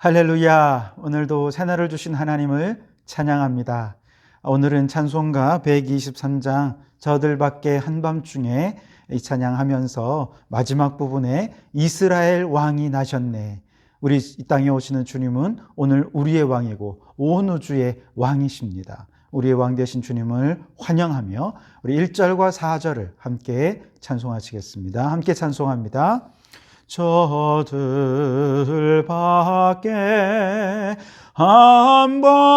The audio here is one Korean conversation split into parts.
할렐루야. 오늘도 새날을 주신 하나님을 찬양합니다. 오늘은 찬송가 123장 저들밖에 한밤중에 이 찬양하면서 마지막 부분에 이스라엘 왕이 나셨네. 우리 이 땅에 오시는 주님은 오늘 우리의 왕이고 온 우주의 왕이십니다. 우리의 왕 되신 주님을 환영하며 우리 1절과 4절을 함께 찬송하시겠습니다. 함께 찬송합니다. 저들 밖에 한밤중에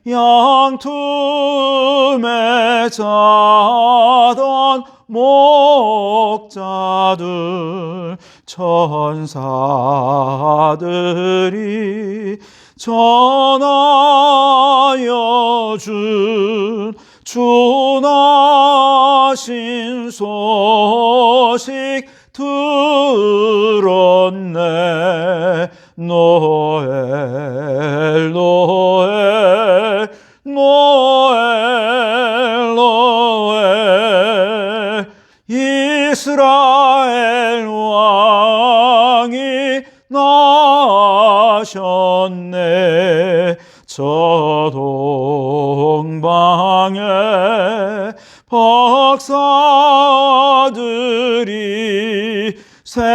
영tum에 자던 목자들 천사들이 전하여 준 주나신 소식 들었네. 노엘 노엘 노엘 노엘 이스라엘 왕이 나셨네. 저 동방에 박사들이 새아기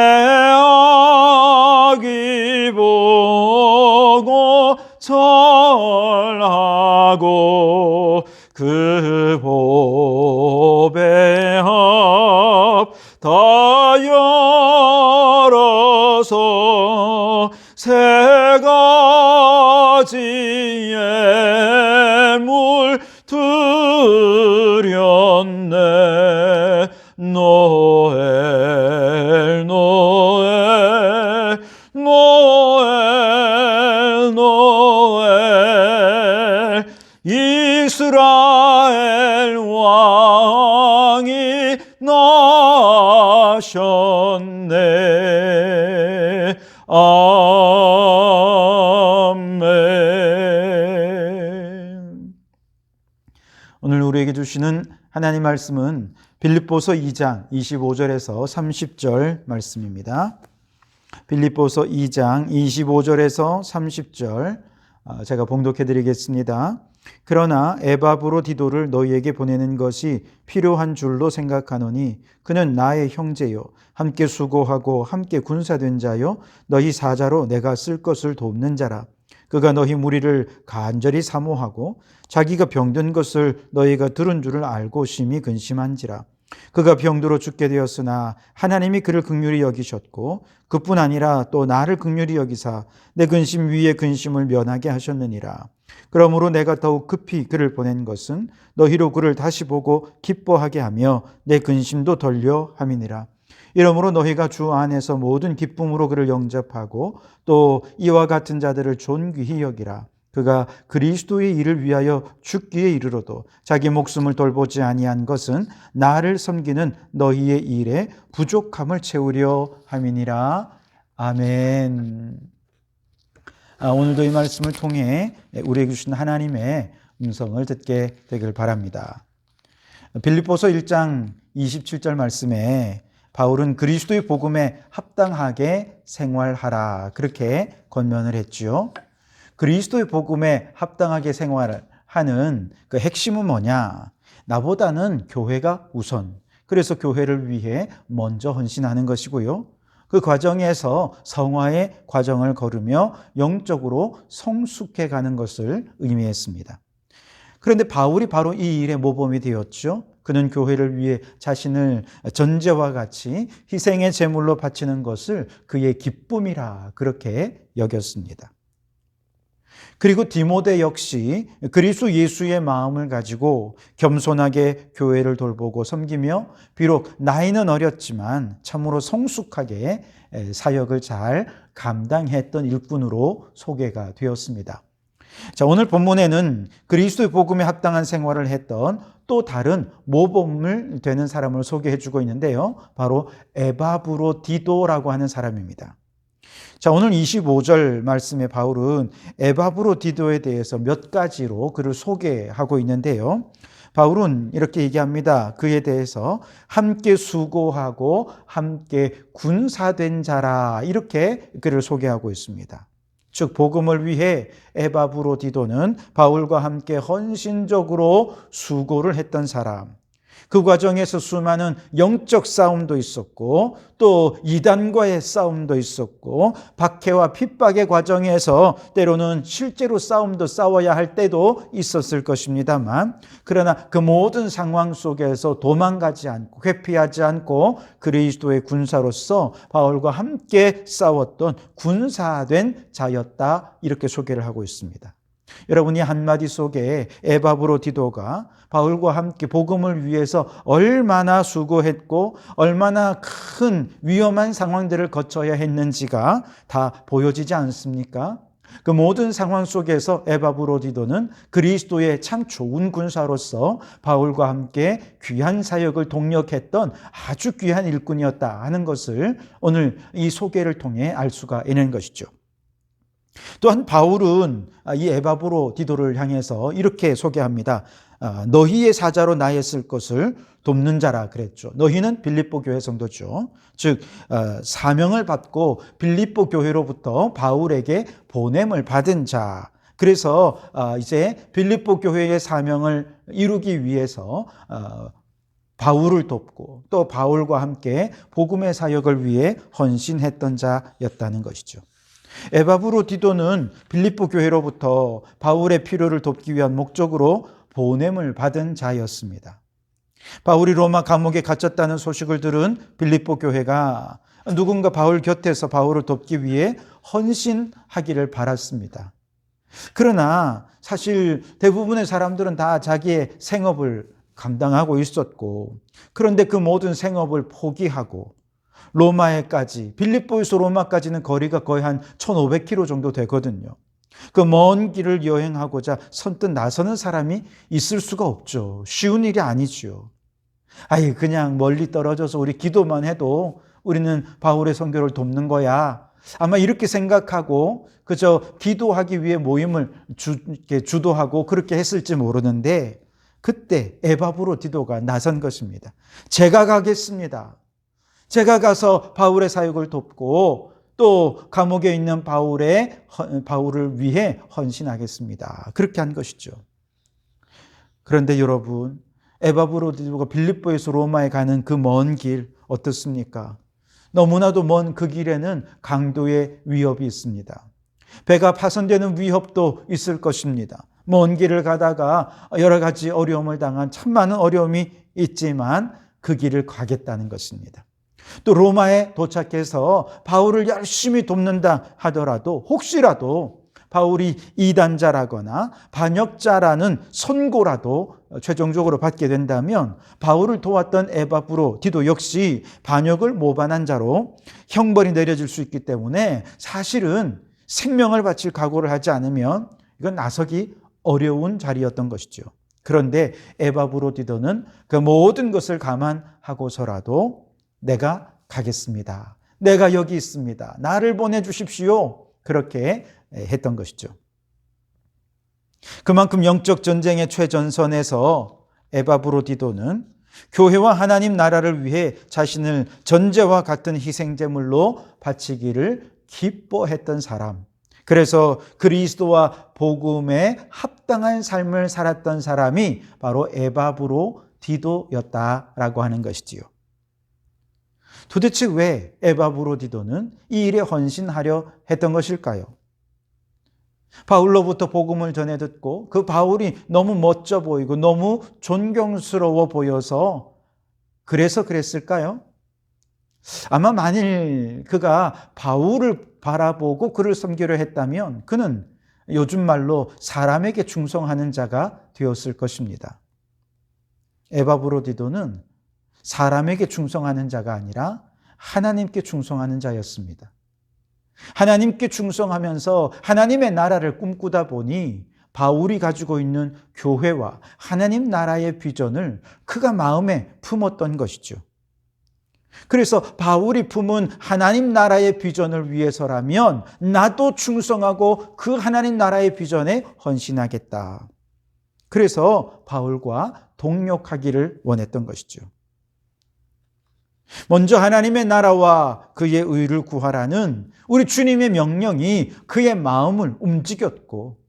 보고 절하고 그 보배 앞 다 열어서 세 가지의 물 드렸네. 노엘 노엘 노엘 노엘 이스라엘 왕이 나셨네. 아멘. 오늘 우리에게 주시는 하나님 말씀은 빌립보서 2장 25절에서 30절 말씀입니다. 빌립보서 2장 25절에서 30절 제가 봉독해 드리겠습니다. 그러나 에바브로디도를 너희에게 보내는 것이 필요한 줄로 생각하노니 그는 나의 형제요 함께 수고하고 함께 군사된 자요 너희 사자로 내가 쓸 것을 돕는 자라. 그가 너희 무리를 간절히 사모하고 자기가 병든 것을 너희가 들은 줄을 알고 심히 근심한지라. 그가 병들어 죽게 되었으나 하나님이 그를 긍휼히 여기셨고 그뿐 아니라 또 나를 긍휼히 여기사 내 근심 위에 근심을 면하게 하셨느니라. 그러므로 내가 더욱 급히 그를 보낸 것은 너희로 그를 다시 보고 기뻐하게 하며 내 근심도 덜려 함이니라. 이러므로 너희가 주 안에서 모든 기쁨으로 그를 영접하고 또 이와 같은 자들을 존귀히 여기라. 그가 그리스도의 일을 위하여 죽기에 이르러도 자기 목숨을 돌보지 아니한 것은 나를 섬기는 너희의 일에 부족함을 채우려 함이니라. 아멘. 오늘도 이 말씀을 통해 우리에게 주신 하나님의 음성을 듣게 되길 바랍니다. 빌립보서 1장 27절 말씀에 바울은 그리스도의 복음에 합당하게 생활하라 그렇게 권면을 했지요. 그리스도의 복음에 합당하게 생활하는 그 핵심은 뭐냐? 나보다는 교회가 우선. 그래서 교회를 위해 먼저 헌신하는 것이고요. 그 과정에서 성화의 과정을 걸으며 영적으로 성숙해 가는 것을 의미했습니다. 그런데 바울이 바로 이 일의 모범이 되었죠. 그는 교회를 위해 자신을 전제와 같이 희생의 제물로 바치는 것을 그의 기쁨이라 그렇게 여겼습니다. 그리고 디모데 역시 그리스도 예수의 마음을 가지고 겸손하게 교회를 돌보고 섬기며 비록 나이는 어렸지만 참으로 성숙하게 사역을 잘 감당했던 일꾼으로 소개가 되었습니다. 자, 오늘 본문에는 그리스도의 복음에 합당한 생활을 했던 또 다른 모범을 되는 사람을 소개해 주고 있는데요. 바로 에바브로디도라고 하는 사람입니다. 자, 오늘 25절 말씀에 바울은 에바브로디도에 대해서 몇 가지로 그를 소개하고 있는데요. 바울은 이렇게 얘기합니다. 그에 대해서 함께 수고하고 함께 군사된 자라, 이렇게 그를 소개하고 있습니다. 즉 복음을 위해 에바브로디도는 바울과 함께 헌신적으로 수고를 했던 사람, 그 과정에서 수많은 영적 싸움도 있었고 또 이단과의 싸움도 있었고 박해와 핍박의 과정에서 때로는 실제로 싸움도 싸워야 할 때도 있었을 것입니다만, 그러나 그 모든 상황 속에서 도망가지 않고 회피하지 않고 그리스도의 군사로서 바울과 함께 싸웠던 군사된 자였다, 이렇게 소개를 하고 있습니다. 여러분이 한마디 속에 에바브로디도가 바울과 함께 복음을 위해서 얼마나 수고했고 얼마나 큰 위험한 상황들을 거쳐야 했는지가 다 보여지지 않습니까? 그 모든 상황 속에서 에바브로디도는 그리스도의 참 좋은 군사로서 바울과 함께 귀한 사역을 동력했던 아주 귀한 일꾼이었다 하는 것을 오늘 이 소개를 통해 알 수가 있는 것이죠. 또한 바울은 이 에바브로디도를 향해서 이렇게 소개합니다. 너희의 사자로 나의 쓸 것을 돕는 자라 그랬죠. 너희는 빌립보 교회 성도죠. 즉 사명을 받고 빌립보 교회로부터 바울에게 보냄을 받은 자. 그래서 이제 빌립보 교회의 사명을 이루기 위해서 바울을 돕고 또 바울과 함께 복음의 사역을 위해 헌신했던 자였다는 것이죠. 에바브로디도는 빌립보 교회로부터 바울의 필요를 돕기 위한 목적으로 보냄을 받은 자였습니다. 바울이 로마 감옥에 갇혔다는 소식을 들은 빌립보 교회가 누군가 바울 곁에서 바울을 돕기 위해 헌신하기를 바랐습니다. 그러나 사실 대부분의 사람들은 다 자기의 생업을 감당하고 있었고, 그런데 그 모든 생업을 포기하고 로마에까지, 빌립보에서 로마까지는 거리가 거의 한 1500km 정도 되거든요. 그 먼 길을 여행하고자 선뜻 나서는 사람이 있을 수가 없죠. 쉬운 일이 아니죠. 그냥 멀리 떨어져서 우리 기도만 해도 우리는 바울의 선교를 돕는 거야. 아마 이렇게 생각하고 그저 기도하기 위해 모임을 주도하고 그렇게 했을지 모르는데, 그때 에바브로디도가 나선 것입니다. 제가 가겠습니다. 제가 가서 바울의 사역을 돕고 또 감옥에 있는 바울을 위해 헌신하겠습니다. 그렇게 한 것이죠. 그런데 여러분, 에바브로디도가 빌립보에서 로마에 가는 그 먼 길 어떻습니까? 너무나도 먼 그 길에는 강도의 위협이 있습니다. 배가 파손되는 위협도 있을 것입니다. 먼 길을 가다가 여러 가지 어려움을 당한 참 많은 어려움이 있지만 그 길을 가겠다는 것입니다. 또 로마에 도착해서 바울을 열심히 돕는다 하더라도 혹시라도 바울이 이단자라거나 반역자라는 선고라도 최종적으로 받게 된다면 바울을 도왔던 에바브로디도 역시 반역을 모반한 자로 형벌이 내려질 수 있기 때문에 사실은 생명을 바칠 각오를 하지 않으면 이건 나서기 어려운 자리였던 것이죠. 그런데 에바브로디도는 그 모든 것을 감안하고서라도 내가 가겠습니다. 내가 여기 있습니다. 나를 보내주십시오. 그렇게 했던 것이죠. 그만큼 영적 전쟁의 최전선에서 에바브로디도는 교회와 하나님 나라를 위해 자신을 전제와 같은 희생제물로 바치기를 기뻐했던 사람, 그래서 그리스도와 복음에 합당한 삶을 살았던 사람이 바로 에바브로디도였다라고 하는 것이지요. 도대체 왜 에바브로디도는 이 일에 헌신하려 했던 것일까요? 바울로부터 복음을 전해 듣고 그 바울이 너무 멋져 보이고 너무 존경스러워 보여서 그래서 그랬을까요? 아마 만일 그가 바울을 바라보고 그를 섬기려 했다면 그는 요즘 말로 사람에게 충성하는 자가 되었을 것입니다. 에바브로디도는 사람에게 충성하는 자가 아니라 하나님께 충성하는 자였습니다. 하나님께 충성하면서 하나님의 나라를 꿈꾸다 보니 바울이 가지고 있는 교회와 하나님 나라의 비전을 그가 마음에 품었던 것이죠. 그래서 바울이 품은 하나님 나라의 비전을 위해서라면 나도 충성하고 그 하나님 나라의 비전에 헌신하겠다. 그래서 바울과 동역하기를 원했던 것이죠. 먼저 하나님의 나라와 그의 의를 구하라는 우리 주님의 명령이 그의 마음을 움직였고,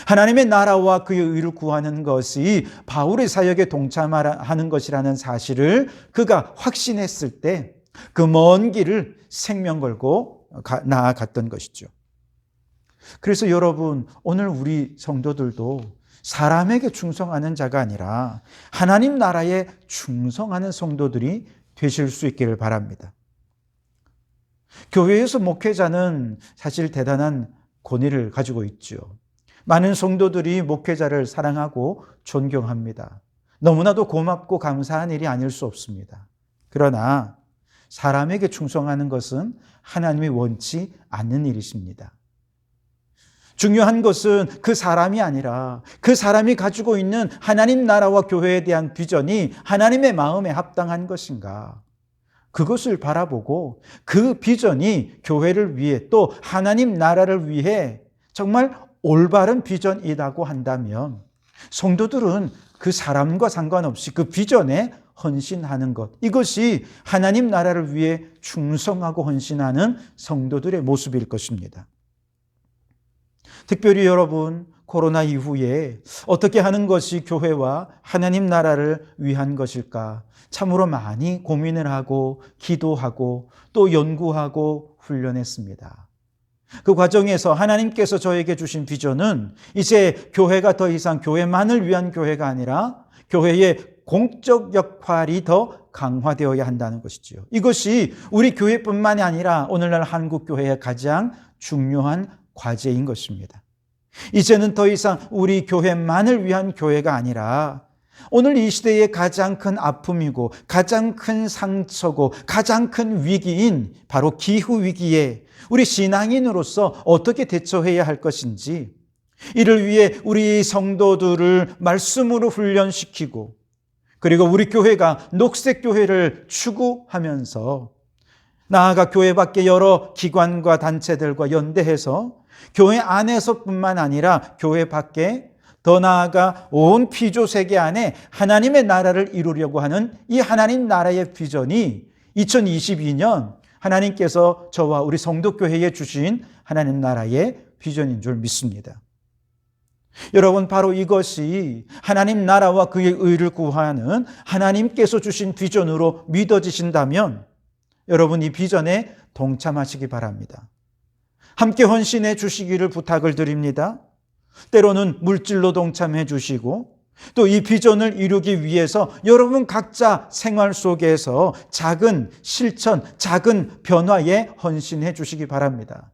하나님의 나라와 그의 의를 구하는 것이 바울의 사역에 동참하는 것이라는 사실을 그가 확신했을 때 그 먼 길을 생명 걸고 나아갔던 것이죠. 그래서 여러분, 오늘 우리 성도들도 사람에게 충성하는 자가 아니라 하나님 나라에 충성하는 성도들이 되실 수 있기를 바랍니다. 교회에서 목회자는 사실 대단한 권위를 가지고 있죠. 많은 성도들이 목회자를 사랑하고 존경합니다. 너무나도 고맙고 감사한 일이 아닐 수 없습니다. 그러나 사람에게 충성하는 것은 하나님이 원치 않는 일이십니다. 중요한 것은 그 사람이 아니라 그 사람이 가지고 있는 하나님 나라와 교회에 대한 비전이 하나님의 마음에 합당한 것인가, 그것을 바라보고 그 비전이 교회를 위해 또 하나님 나라를 위해 정말 올바른 비전이라고 한다면 성도들은 그 사람과 상관없이 그 비전에 헌신하는 것, 이것이 하나님 나라를 위해 충성하고 헌신하는 성도들의 모습일 것입니다. 특별히 여러분, 코로나 이후에 어떻게 하는 것이 교회와 하나님 나라를 위한 것일까 참으로 많이 고민을 하고 기도하고 또 연구하고 훈련했습니다. 그 과정에서 하나님께서 저에게 주신 비전은 이제 교회가 더 이상 교회만을 위한 교회가 아니라 교회의 공적 역할이 더 강화되어야 한다는 것이지요. 이것이 우리 교회뿐만이 아니라 오늘날 한국 교회의 가장 중요한 과제인 것입니다. 이제는 더 이상 우리 교회만을 위한 교회가 아니라 오늘 이 시대의 가장 큰 아픔이고 가장 큰 상처고 가장 큰 위기인 바로 기후위기에 우리 신앙인으로서 어떻게 대처해야 할 것인지, 이를 위해 우리 성도들을 말씀으로 훈련시키고, 그리고 우리 교회가 녹색교회를 추구하면서 나아가 교회 밖에 여러 기관과 단체들과 연대해서 교회 안에서뿐만 아니라 교회 밖에, 더 나아가 온 피조 세계 안에 하나님의 나라를 이루려고 하는 이 하나님 나라의 비전이 2022년 하나님께서 저와 우리 성도교회에 주신 하나님 나라의 비전인 줄 믿습니다. 여러분, 바로 이것이 하나님 나라와 그의 의를 구하는 하나님께서 주신 비전으로 믿어지신다면 여러분, 이 비전에 동참하시기 바랍니다. 함께 헌신해 주시기를 부탁을 드립니다. 때로는 물질로 동참해 주시고, 또 이 비전을 이루기 위해서 여러분 각자 생활 속에서 작은 실천, 작은 변화에 헌신해 주시기 바랍니다.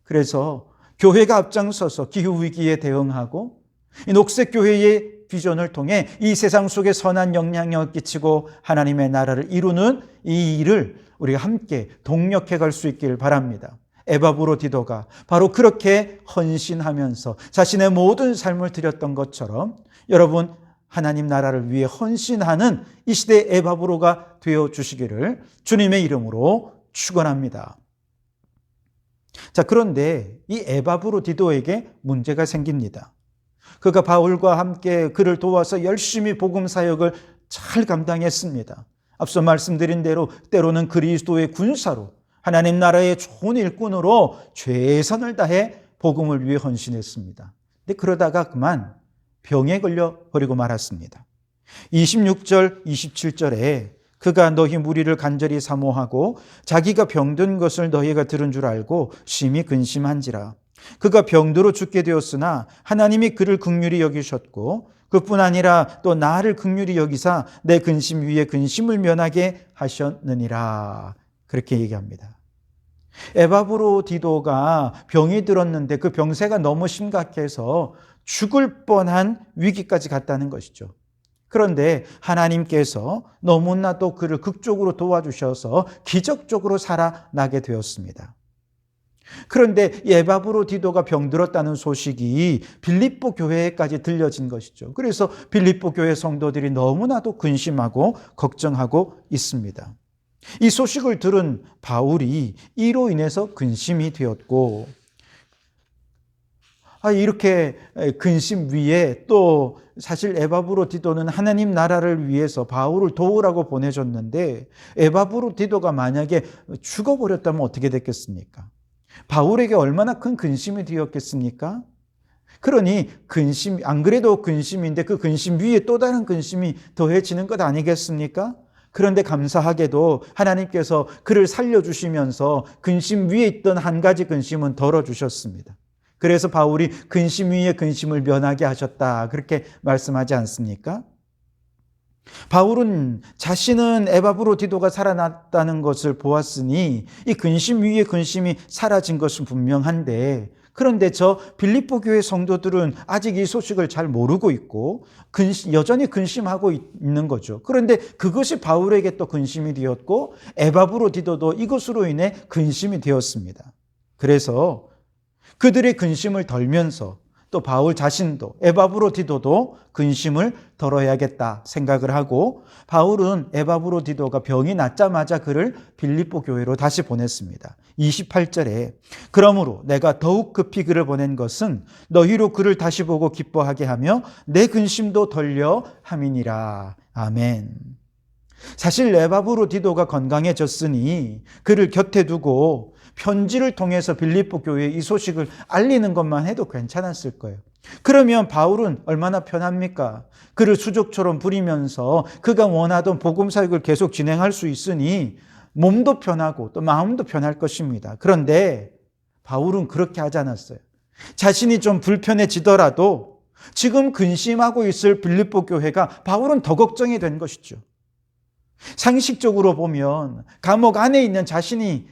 그래서 교회가 앞장서서 기후위기에 대응하고 이 녹색교회의 비전을 통해 이 세상 속에 선한 영향력을 끼치고 하나님의 나라를 이루는 이 일을 우리가 함께 동력해 갈 수 있기를 바랍니다. 에바브로디도가 바로 그렇게 헌신하면서 자신의 모든 삶을 드렸던 것처럼 여러분, 하나님 나라를 위해 헌신하는 이 시대의 에바브로가 되어 주시기를 주님의 이름으로 축원합니다. 자, 그런데 이 에바브로디도에게 문제가 생깁니다. 그가 바울과 함께 그를 도와서 열심히 복음 사역을 잘 감당했습니다. 앞서 말씀드린 대로 때로는 그리스도의 군사로, 하나님 나라의 좋은 일꾼으로 최선을 다해 복음을 위해 헌신했습니다. 근데 그러다가 그만 병에 걸려 버리고 말았습니다. 26절, 27절에 그가 너희 무리를 간절히 사모하고 자기가 병든 것을 너희가 들은 줄 알고 심히 근심한지라. 그가 병들어 죽게 되었으나 하나님이 그를 긍휼히 여기셨고 그뿐 아니라 또 나를 긍휼히 여기사 내 근심 위에 근심을 면하게 하셨느니라. 그렇게 얘기합니다. 에바브로디도가 병이 들었는데 그 병세가 너무 심각해서 죽을 뻔한 위기까지 갔다는 것이죠. 그런데 하나님께서 너무나도 그를 극적으로 도와주셔서 기적적으로 살아나게 되었습니다. 그런데 에바브로디도가 병들었다는 소식이 빌립보 교회에까지 들려진 것이죠. 그래서 빌립보 교회 성도들이 너무나도 근심하고 걱정하고 있습니다. 이 소식을 들은 바울이 이로 인해서 근심이 되었고, 이렇게 근심 위에 또 사실 에바브로디도는 하나님 나라를 위해서 바울을 도우라고 보내줬는데 에바브로디도가 만약에 죽어버렸다면 어떻게 됐겠습니까? 바울에게 얼마나 큰 근심이 되었겠습니까? 그러니 근심, 안 그래도 근심인데 그 근심 위에 또 다른 근심이 더해지는 것 아니겠습니까? 그런데 감사하게도 하나님께서 그를 살려주시면서 근심 위에 있던 한 가지 근심은 덜어주셨습니다. 그래서 바울이 근심 위에 근심을 면하게 하셨다, 그렇게 말씀하지 않습니까? 바울은 자신은 에바브로디도가 살아났다는 것을 보았으니 이 근심 위에 근심이 사라진 것은 분명한데, 그런데 저 빌립보 교회 성도들은 아직 이 소식을 잘 모르고 있고 여전히 근심하고 있는 거죠. 그런데 그것이 바울에게 또 근심이 되었고 에바브로디도도 이것으로 인해 근심이 되었습니다. 그래서 그들의 근심을 덜면서 또 바울 자신도 에바브로디도도 근심을 덜어야겠다 생각을 하고 바울은 에바브로디도가 병이 낫자마자 그를 빌립보 교회로 다시 보냈습니다. 28절에 그러므로 내가 더욱 급히 그를 보낸 것은 너희로 그를 다시 보고 기뻐하게 하며 내 근심도 덜려 함이니라. 아멘. 사실 에바브로디도가 건강해졌으니 그를 곁에 두고 편지를 통해서 빌립보 교회에 이 소식을 알리는 것만 해도 괜찮았을 거예요. 그러면 바울은 얼마나 편합니까? 그를 수족처럼 부리면서 그가 원하던 복음 사역을 계속 진행할 수 있으니 몸도 편하고 또 마음도 편할 것입니다. 그런데 바울은 그렇게 하지 않았어요. 자신이 좀 불편해지더라도 지금 근심하고 있을 빌립보 교회가 바울은 더 걱정이 된 것이죠. 상식적으로 보면 감옥 안에 있는 자신이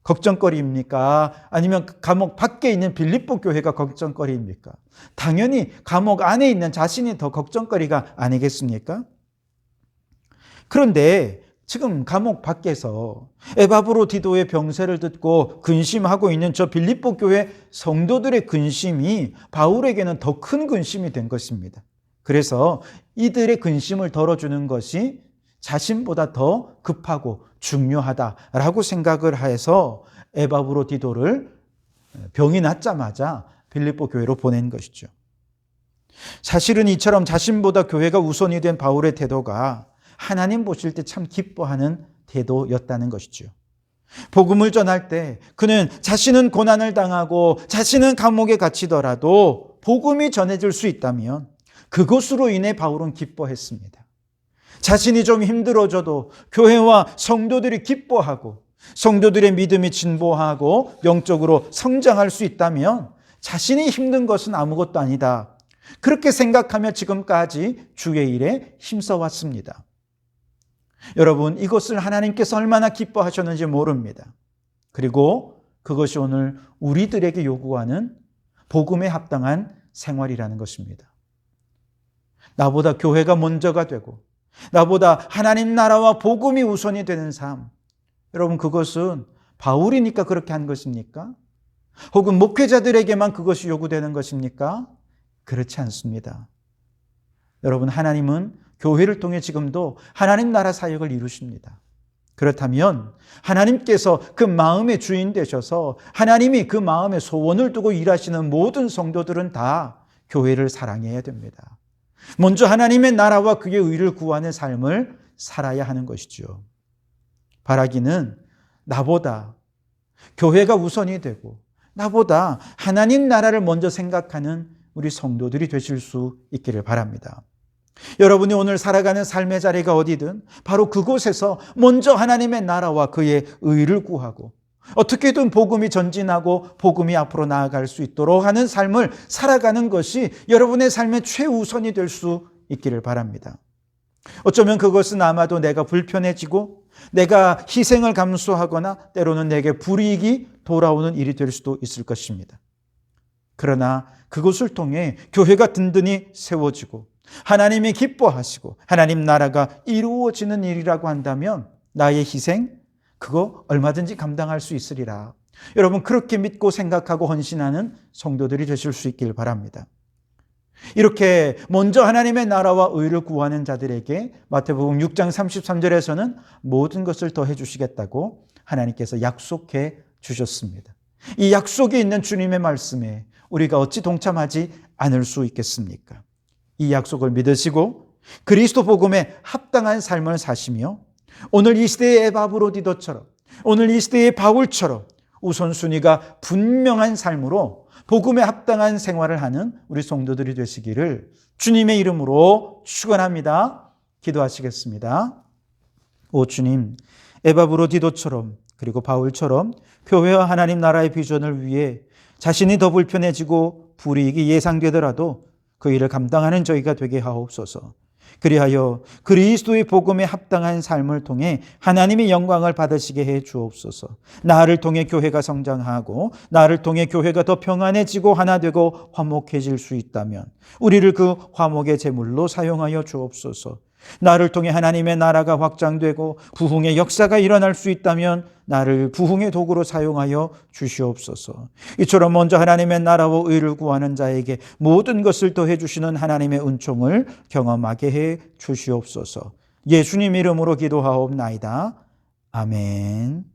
걱정거리입니까? 아니면 감옥 밖에 있는 빌립보 교회가 걱정거리입니까? 당연히 감옥 안에 있는 자신이 더 걱정거리가 아니겠습니까? 그런데 지금 감옥 밖에서 에바브로디도의 병세를 듣고 근심하고 있는 저 빌립보 교회 성도들의 근심이 바울에게는 더 큰 근심이 된 것입니다. 그래서 이들의 근심을 덜어주는 것이 자신보다 더 급하고 중요하다라고 생각을 해서 에바브로디도를 병이 낫자마자 빌립보 교회로 보낸 것이죠. 사실은 이처럼 자신보다 교회가 우선이 된 바울의 태도가 하나님 보실 때 참 기뻐하는 태도였다는 것이죠. 복음을 전할 때 그는 자신은 고난을 당하고 자신은 감옥에 갇히더라도 복음이 전해질 수 있다면 그것으로 인해 바울은 기뻐했습니다. 자신이 좀 힘들어져도 교회와 성도들이 기뻐하고 성도들의 믿음이 진보하고 영적으로 성장할 수 있다면 자신이 힘든 것은 아무것도 아니다. 그렇게 생각하며 지금까지 주의 일에 힘써왔습니다. 여러분, 이것을 하나님께서 얼마나 기뻐하셨는지 모릅니다. 그리고 그것이 오늘 우리들에게 요구하는 복음에 합당한 생활이라는 것입니다. 나보다 교회가 먼저가 되고 나보다 하나님 나라와 복음이 우선이 되는 삶. 여러분, 그것은 바울이니까 그렇게 한 것입니까? 혹은 목회자들에게만 그것이 요구되는 것입니까? 그렇지 않습니다. 여러분, 하나님은 교회를 통해 지금도 하나님 나라 사역을 이루십니다. 그렇다면 하나님께서 그 마음의 주인 되셔서 하나님이 그 마음에 소원을 두고 일하시는 모든 성도들은 다 교회를 사랑해야 됩니다. 먼저 하나님의 나라와 그의 의를 구하는 삶을 살아야 하는 것이죠. 바라기는 나보다 교회가 우선이 되고 나보다 하나님 나라를 먼저 생각하는 우리 성도들이 되실 수 있기를 바랍니다. 여러분이 오늘 살아가는 삶의 자리가 어디든 바로 그곳에서 먼저 하나님의 나라와 그의 의를 구하고 어떻게든 복음이 전진하고 복음이 앞으로 나아갈 수 있도록 하는 삶을 살아가는 것이 여러분의 삶의 최우선이 될 수 있기를 바랍니다. 어쩌면 그것은 아마도 내가 불편해지고 내가 희생을 감수하거나 때로는 내게 불이익이 돌아오는 일이 될 수도 있을 것입니다. 그러나 그것을 통해 교회가 든든히 세워지고 하나님이 기뻐하시고 하나님 나라가 이루어지는 일이라고 한다면 나의 희생, 그거 얼마든지 감당할 수 있으리라. 여러분, 그렇게 믿고 생각하고 헌신하는 성도들이 되실 수 있길 바랍니다. 이렇게 먼저 하나님의 나라와 의를 구하는 자들에게 마태복음 6장 33절에서는 모든 것을 더해 주시겠다고 하나님께서 약속해 주셨습니다. 이 약속이 있는 주님의 말씀에 우리가 어찌 동참하지 않을 수 있겠습니까? 이 약속을 믿으시고 그리스도 복음에 합당한 삶을 사시며 오늘 이 시대의 에바브로디도처럼, 오늘 이 시대의 바울처럼 우선순위가 분명한 삶으로 복음에 합당한 생활을 하는 우리 성도들이 되시기를 주님의 이름으로 축원합니다. 기도하시겠습니다. 오 주님, 에바브로디도처럼 그리고 바울처럼 교회와 하나님 나라의 비전을 위해 자신이 더 불편해지고 불이익이 예상되더라도 그 일을 감당하는 저희가 되게 하옵소서. 그리하여 그리스도의 복음에 합당한 삶을 통해 하나님의 영광을 받으시게 해 주옵소서. 나를 통해 교회가 성장하고 나를 통해 교회가 더 평안해지고 하나 되고 화목해질 수 있다면 우리를 그 화목의 제물로 사용하여 주옵소서. 나를 통해 하나님의 나라가 확장되고 부흥의 역사가 일어날 수 있다면 나를 부흥의 도구로 사용하여 주시옵소서. 이처럼 먼저 하나님의 나라와 의를 구하는 자에게 모든 것을 더해 주시는 하나님의 은총을 경험하게 해 주시옵소서. 예수님 이름으로 기도하옵나이다. 아멘.